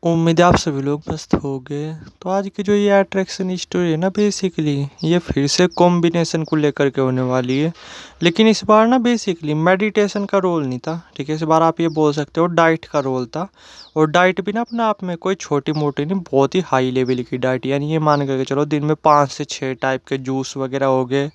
उम्मीद है आप सभी लोग मस्त होंगे। तो आज की जो ये अट्रैक्शन स्टोरी है ना, बेसिकली ये फिर से कॉम्बिनेशन को लेकर के होने वाली है। लेकिन इस बार ना बेसिकली मेडिटेशन का रोल नहीं था, ठीक है। इस बार आप ये बोल सकते हो डाइट का रोल था। और डाइट भी ना अपने आप में कोई छोटी मोटी नहीं, बहुत ही हाई लेवल की डाइट। यानी ये मान करके चलो दिन में 5 से 6 टाइप के जूस वगैरह हो गए।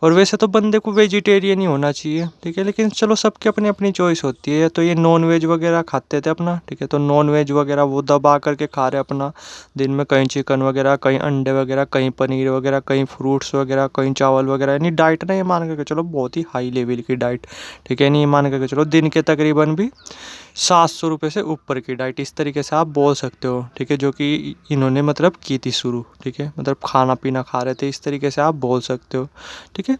और वैसे तो बंदे को वेजिटेरियन ही होना चाहिए, ठीक है। लेकिन चलो सबकी अपनी अपनी चॉइस होती है। तो ये नॉन वेज वगैरह खाते थे अपना, ठीक है। तो नॉन वेज वगैरह वो दबा करके खा रहे अपना दिन में, कहीं चिकन वगैरह, कहीं अंडे वगैरह, कहीं पनीर वगैरह, कहीं फ्रूट्स वगैरह, कहीं चावल वगैरह। यानी डाइट ना ये मान करके चलो बहुत ही हाई लेवल की डाइट, ठीक है। नहीं, ये मान करके चलो दिन के तकरीबन भी 700 रुपये से ऊपर की डाइट, इस तरीके से आप बोल सकते हो, ठीक है। जो कि इन्होंने मतलब की थी शुरू, ठीक है। मतलब खाना पीना खा रहे थे, इस तरीके से आप बोल सकते हो, ठीक है।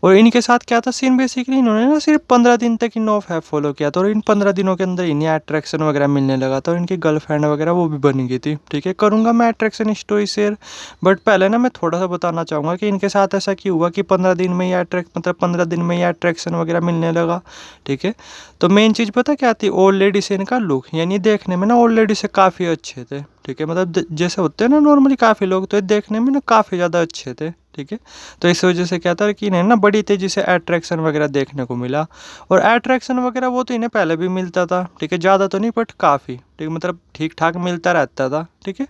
और इनके साथ क्या था सीन, बेसिकली इन्होंने ना सिर्फ 15 दिन तक ही नो फैप फॉलो किया था। और इन 15 दिनों के अंदर इन्हें अट्रैक्शन वगैरह मिलने लगा था। और इनकी गर्लफ्रेंड वगैरह वो भी बन गई थी, ठीक है। करूँगा मैं अट्रैक्शन स्टोरी शेयर, बट पहले ना मैं थोड़ा सा बताना चाहूँगा कि इनके साथ ऐसा क्यों हुआ कि 15 दिन में ही मतलब 15 दिन में ही अट्रैक्शन वगैरह मिलने लगा, ठीक है। तो मेन चीज़ पता क्या थी, ओल्ड लेडी से इनका लुक, यानी देखने में ना ओल्ड लेडी से काफ़ी अच्छे थे, ठीक है। मतलब जैसे होते हैं ना नॉर्मली काफ़ी लोग, तो ये देखने में ना काफ़ी ज़्यादा अच्छे थे, ठीक है। तो इस वजह से क्या था कि इन्हें ना बड़ी तेज़ी से अट्रैक्शन वगैरह देखने को मिला। और अट्रैक्शन वगैरह वो तो इन्हें पहले भी मिलता था, ठीक है। ज़्यादा तो नहीं बट काफ़ी, ठीक, मतलब ठीक ठाक मिलता रहता था, ठीक है।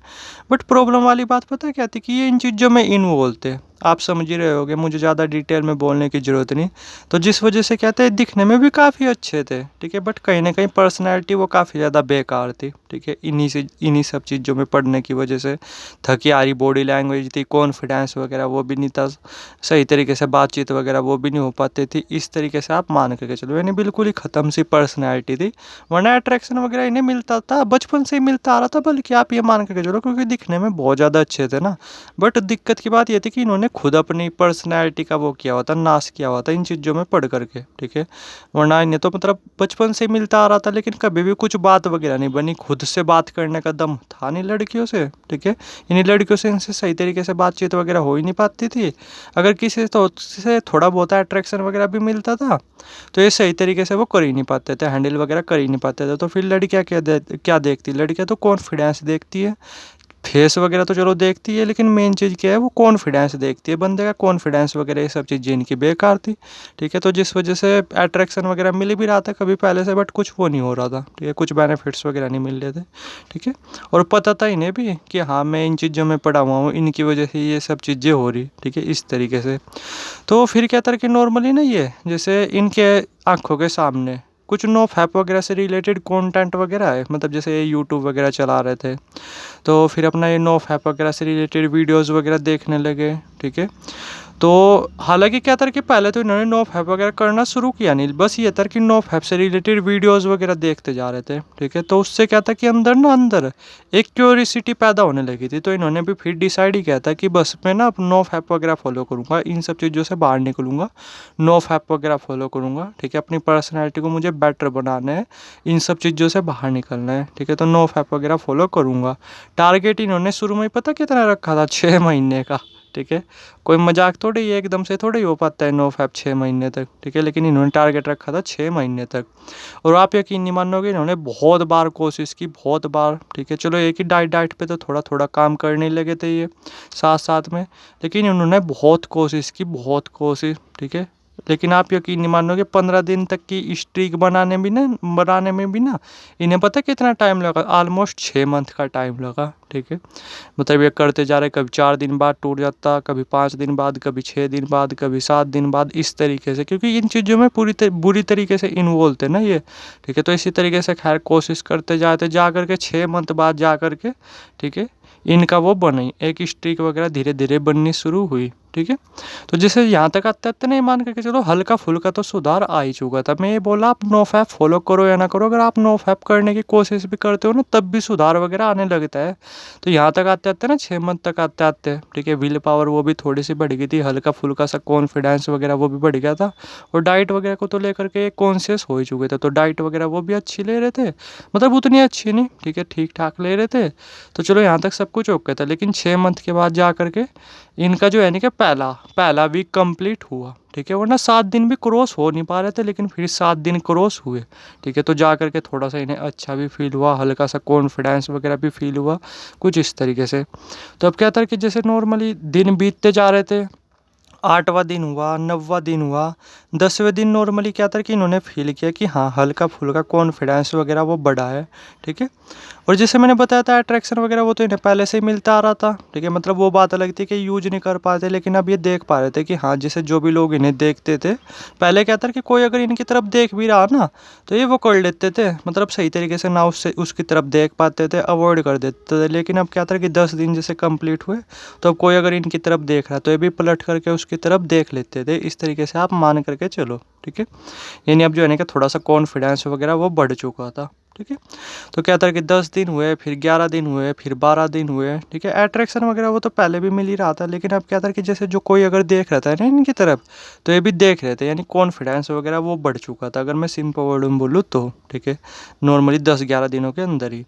बट प्रॉब्लम वाली बात पता है क्या थी कि ये इन चीज़ों में इन्वॉल्व थे। आप समझ ही रहे होगे, मुझे ज़्यादा डिटेल में बोलने की ज़रूरत नहीं। तो जिस वजह से क्या थे, दिखने में भी काफ़ी अच्छे थे, ठीक है। बट कहीं ना कहीं पर्सनैलिटी वो काफ़ी ज़्यादा बेकार थी, ठीक है। इन्हीं सब चीज़ों में पढ़ने की वजह से थकी हारी बॉडी लैंग्वेज थी, कॉन्फिडेंस वगैरह वो भी नहीं था, सही तरीके से बातचीत वगैरह वो भी नहीं हो पाती थी। इस तरीके से आप मान करके चलो, यानी बिल्कुल ही ख़त्म सी पर्सनैलिटी थी। वरना अट्रैक्शन वगैरह इन्हें मिलता था, बचपन से ही मिलता आ रहा था, बल्कि आप ये मान करके चलो, क्योंकि दिखने में बहुत ज़्यादा अच्छे थे ना। बट दिक्कत की बात ये थी कि इन्होंने खुद अपनी पर्सनैलिटी का वो किया हुआ था, नाश किया हुआ था इन चीज़ों में पढ़ करके, ठीक है। वरना इन्हें तो मतलब बचपन से मिलता आ रहा था, लेकिन कभी भी कुछ बात वगैरह नहीं बनी, खुद से बात करने का दम था नहीं लड़कियों से, ठीक है। इन्हीं लड़कियों से इनसे सही तरीके से बातचीत वगैरह हो ही नहीं पाती थी। अगर किसी से थोड़ा बहुत अट्रैक्शन वगैरह भी मिलता था, तो ये सही तरीके से वो कर ही नहीं पाते थे, हैंडल वगैरह कर ही नहीं पाते थे। तो फिर लड़कियाँ क्या देखती, लड़कियाँ तो कॉन्फिडेंस देखती है। फेस वगैरह तो चलो देखती है, लेकिन मेन चीज़ क्या है, वो कॉन्फिडेंस देखती है, बंदे का कॉन्फिडेंस वगैरह, ये सब चीज़ें इनकी बेकार थी, ठीक है। तो जिस वजह से अट्रैक्शन वगैरह मिल भी रहा था कभी पहले से, बट कुछ वो नहीं हो रहा था, ठीक है। कुछ बेनिफिट्स वगैरह नहीं मिल रहे थे, ठीक है। और पता था इन्हें भी कि हाँ मैं इन चीज़ों में पड़ा हुआ हूँ, इनकी वजह से ये सब चीज़ें हो रही, ठीक है, इस तरीके से। तो फिर क्या था कि नॉर्मली ना ये जैसे इनके आंखों के सामने कुछ नो फैप वगैरह से रिलेटेड कंटेंट वगैरह है, मतलब जैसे ये यूट्यूब वगैरह चला रहे थे, तो फिर अपना ये नो फैप वगैरह से रिलेटेड वीडियोस वगैरह देखने लगे, ठीक है। तो हालांकि क्या था कि पहले तो इन्होंने नो फैप वगैरह करना शुरू किया नहीं, बस ये था कि नो फैप से रिलेटेड वीडियोस वगैरह देखते जा रहे थे, ठीक है। तो उससे क्या था कि अंदर ना अंदर एक क्यूरियोसिटी पैदा होने लगी थी। तो इन्होंने भी फिर डिसाइड ही किया था कि बस मैं ना अब नो फैप वगैरह फॉलो करूँगा, इन सब चीज़ों से बाहर निकलूँगा, नो फैप वगैरह फॉलो करूँगा, ठीक है। अपनी पर्सनैलिटी को मुझे बेटर बनाना है, इन सब चीज़ों से बाहर निकलना है, ठीक है। तो नो फैप वगैरह फॉलो करूँगा। टारगेट इन्होंने शुरू में ही पता कितना रखा था, 6 महीने का, ठीक है। कोई मजाक थोड़ी है, एकदम से थोड़ी हो पाता है नो फैप 6 महीने तक, ठीक है। लेकिन इन्होंने टारगेट रखा था 6 महीने तक। और आप यकीन नहीं मानोगे, इन्होंने बहुत बार कोशिश की, बहुत बार, ठीक है। चलो एक ही डाइट पे तो थोड़ा थोड़ा काम करने लगे थे ये साथ साथ में, लेकिन इन्होंने बहुत कोशिश की, बहुत कोशिश, ठीक है। लेकिन आप यकीन नहीं मानोगे, 15 दिन तक की स्ट्रीक बनाने में भी ना इन्हें पता कितना टाइम लगा, ऑलमोस्ट 6 मंथ का टाइम लगा, ठीक है। मतलब ये करते जा रहे, कभी 4 दिन बाद टूट जाता, कभी 5 दिन बाद, कभी 6 दिन बाद, कभी 7 दिन बाद, इस तरीके से, क्योंकि इन चीज़ों में बुरी तरीके से इन्वॉल्व थे ना ये, ठीक है। तो इसी तरीके से खैर कोशिश करते जाते जा करके 6 मंथ बाद जा करके, ठीक है, इनका वो बनी एक स्ट्रीक वगैरह धीरे धीरे बननी शुरू हुई, ठीक है। तो जैसे यहाँ तक आते आते नहीं, मान करके चलो हल्का फुल्का तो सुधार आ ही चुका था। मैं ये बोला आप नो फैप फॉलो करो या ना करो, अगर आप नो फैप करने की कोशिश भी करते हो ना, तब भी सुधार वगैरह आने लगता है। तो यहाँ तक आते आते ना, 6 मंथ तक आते आते, ठीक है, विल पावर वो भी थोड़ी सी बढ़ गई थी, हल्का फुल्का सा कॉन्फिडेंस वगैरह वो भी बढ़ गया था। और डाइट वगैरह को तो लेकर के कॉन्शियस हो ही चुके थे, तो डाइट वगैरह वो भी अच्छी ले रहे थे, मतलब उतनी अच्छी नहीं, ठीक है, ठीक ठाक ले रहे थे। तो चलो यहाँ तक सब कुछ ओके था। लेकिन 6 मंथ के बाद जा करके इनका जो है ना कि पहला पहला वीक कंप्लीट हुआ, ठीक है, वरना 7 दिन भी क्रॉस हो नहीं पा रहे थे, लेकिन फिर 7 दिन क्रॉस हुए। ठीक है, तो जा करके थोड़ा सा इन्हें अच्छा भी फील हुआ, हल्का सा कॉन्फिडेंस वगैरह भी फील हुआ, कुछ इस तरीके से। तो अब क्या था कि जैसे नॉर्मली दिन बीतते जा रहे थे, 8वां दिन हुआ, 9वां दिन हुआ, 10वें दिन नॉर्मली क्या था कि इन्होंने फील किया कि हाँ, हल्का फुल्का कॉन्फिडेंस वगैरह वो बढ़ा है। ठीक है, और जैसे मैंने बताया था अट्रैक्शन वगैरह वो तो इन्हें पहले से ही मिलता आ रहा था। ठीक है, मतलब वो बात अलग थी कि यूज नहीं कर पाते, लेकिन अब ये देख पा रहे थे कि हाँ, जैसे जो भी लोग इन्हें देखते थे, पहले क्या था कि कोई अगर इनकी तरफ देख भी रहा ना, तो ये वो कर लेते थे, मतलब सही तरीके से ना उससे उसकी तरफ देख पाते थे, अवॉइड कर देते थे। लेकिन अब क्या था कि 10 दिन जैसे कंप्लीट हुए, तो अब कोई अगर इनकी तरफ देख रहा है तो ये भी पलट करके उसकी तरफ देख लेते थे। इस तरीके से आप मान करके चलो। ठीक है, यानी अब जो है ना कि थोड़ा सा कॉन्फिडेंस वगैरह वो बढ़ चुका था। ठीक है, तो क्या था कि 10 दिन हुए, फिर 11 दिन हुए, फिर 12 दिन हुए। ठीक है, अट्रैक्शन वगैरह वो तो पहले भी मिल ही रहा था, लेकिन अब क्या था कि जैसे जो कोई अगर देख रहा था ना इनकी तरफ, तो ये भी देख रहे थे, यानी कॉन्फिडेंस वगैरह वो बढ़ चुका था, अगर मैं सिंपल वर्ड में बोलूँ तो। ठीक है, नॉर्मली 10-11 दिनों के अंदर ही।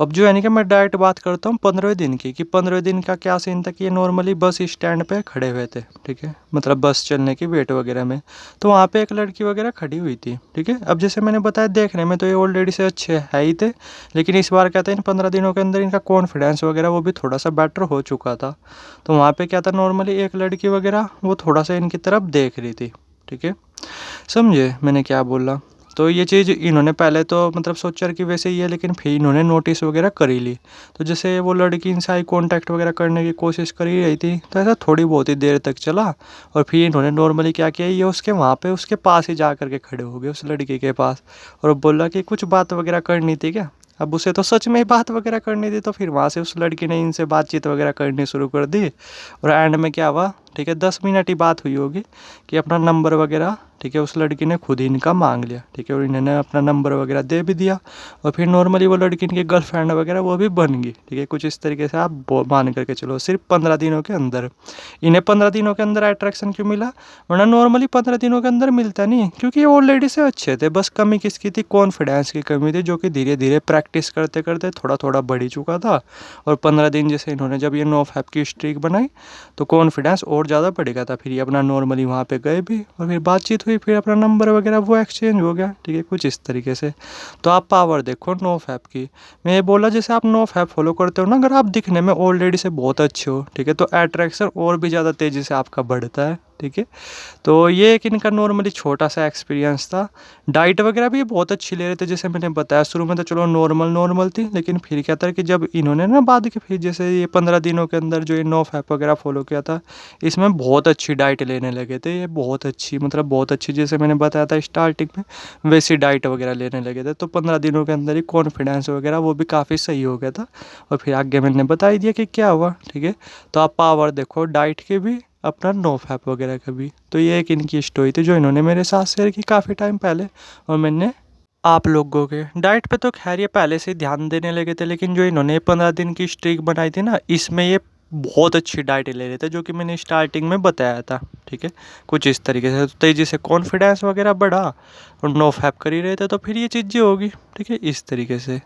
अब जो है ना कि मैं डायरेक्ट बात करता हूँ 15वें दिन की, कि 15वें दिन का क्या सीन था कि ये नॉर्मली बस स्टैंड पे खड़े हुए थे। ठीक है, मतलब बस चलने की वेट वगैरह में, तो वहाँ पे एक लड़की वगैरह खड़ी हुई थी। ठीक है, अब जैसे मैंने बताया देखने में तो ये ऑलरेडी से अच्छे है ही थे, लेकिन इस बार क्या था इन 15 दिनों के अंदर इनका कॉन्फिडेंस वगैरह वो भी थोड़ा सा बेटर हो चुका था। तो वहाँ पे क्या था नॉर्मली एक लड़की वगैरह वो थोड़ा सा इनकी तरफ देख रही थी। ठीक है, समझे मैंने क्या बोला? तो ये चीज़ इन्होंने पहले तो मतलब सोचा कि वैसे ही है, लेकिन फिर इन्होंने नोटिस वगैरह कर ही ली। तो जैसे वो लड़की इनसे आई कॉन्टैक्ट वगैरह करने की कोशिश कर ही रही थी, तो ऐसा थोड़ी बहुत ही देर तक चला, और फिर इन्होंने नॉर्मली क्या किया, ये उसके वहाँ पे उसके पास ही जा कर के खड़े हो गए, उस लड़की के पास, और बोला कि कुछ बात वगैरह करनी थी क्या? अब उसे तो सच में ही बात वगैरह करनी थी, तो फिर वहाँ से उस लड़की ने इनसे बातचीत वगैरह करनी शुरू कर दी। और एंड में क्या हुआ, ठीक है, 10 मिनट ही बात हुई होगी कि अपना नंबर वगैरह, ठीक है, उस लड़की ने खुद ही इनका मांग लिया। ठीक है, और इन्होंने अपना नंबर वगैरह दे भी दिया, और फिर नॉर्मली वो लड़की इनकी गर्लफ्रेंड वगैरह वो भी बन गई। ठीक है, कुछ इस तरीके से आप मान करके चलो, सिर्फ 15 दिनों के अंदर। इन्हें 15 दिनों के अंदर अट्रैक्शन क्यों मिला, वरना नॉर्मली 15 दिनों के अंदर मिलता नहीं, क्योंकि ये ऑलरेडी से अच्छे थे, बस कमी किसकी थी, कॉन्फिडेंस की कमी थी, जो कि धीरे धीरे प्रैक्टिस करते करते थोड़ा थोड़ा बढ़ ही चुका था। और 15 दिन जैसे इन्होंने जब ये नो फैप की स्ट्रीक बनाई, तो कॉन्फिडेंस और ज़्यादा बढ़ गया था। फिर ये अपना नॉर्मली वहाँ पे गए भी, और फिर बातचीत हुई, फिर अपना नंबर वगैरह वो एक्सचेंज हो गया। ठीक है, कुछ इस तरीके से। तो आप पावर देखो नो फैप की। मैं ये बोला जैसे आप नो फैप फॉलो करते हो ना, अगर आप दिखने में ऑलरेडी से बहुत अच्छे हो, ठीक है, तो अट्रैक्शन और भी ज़्यादा तेज़ी से आपका बढ़ता है। ठीक है, तो ये एक इनका नॉर्मली छोटा सा एक्सपीरियंस था। डाइट वगैरह भी ये बहुत अच्छी ले रहे थे, जैसे मैंने बताया शुरू में तो चलो नॉर्मल नॉर्मल थी, लेकिन फिर क्या था कि जब इन्होंने ना बाद के फिर जैसे ये 15 दिनों के अंदर जो ये नो फैप वगैरह फॉलो किया था, इसमें बहुत अच्छी डाइट लेने लगे थे ये, बहुत अच्छी, मतलब बहुत अच्छी, जैसे मैंने बताया था स्टार्टिंग में वैसी डाइट वगैरह लेने लगे थे। तो 15 दिनों के अंदर ही कॉन्फिडेंस वगैरह वो भी काफ़ी सही हो गया था, और फिर आगे मैंने बता ही दिया कि क्या हुआ। ठीक है, तो आप पावर देखो डाइट के भी, अपना नो फैप वगैरह का भी। तो ये एक इनकी स्टोरी थी जो इन्होंने मेरे साथ शेयर की काफ़ी टाइम पहले, और मैंने आप लोगों के डाइट पे तो खैर ये पहले से ही ध्यान देने लगे थे, लेकिन जो इन्होंने 15 दिन की स्ट्रीक बनाई थी ना, इसमें ये बहुत अच्छी डाइट ले रहे थे, जो कि मैंने स्टार्टिंग में बताया था। ठीक है, कुछ इस तरीके से तो तेज़ी से कॉन्फिडेंस वगैरह बढ़ा, और नो फैप कर ही रहे थे, तो फिर ये चीज़ें होगी। ठीक है, इस तरीके से।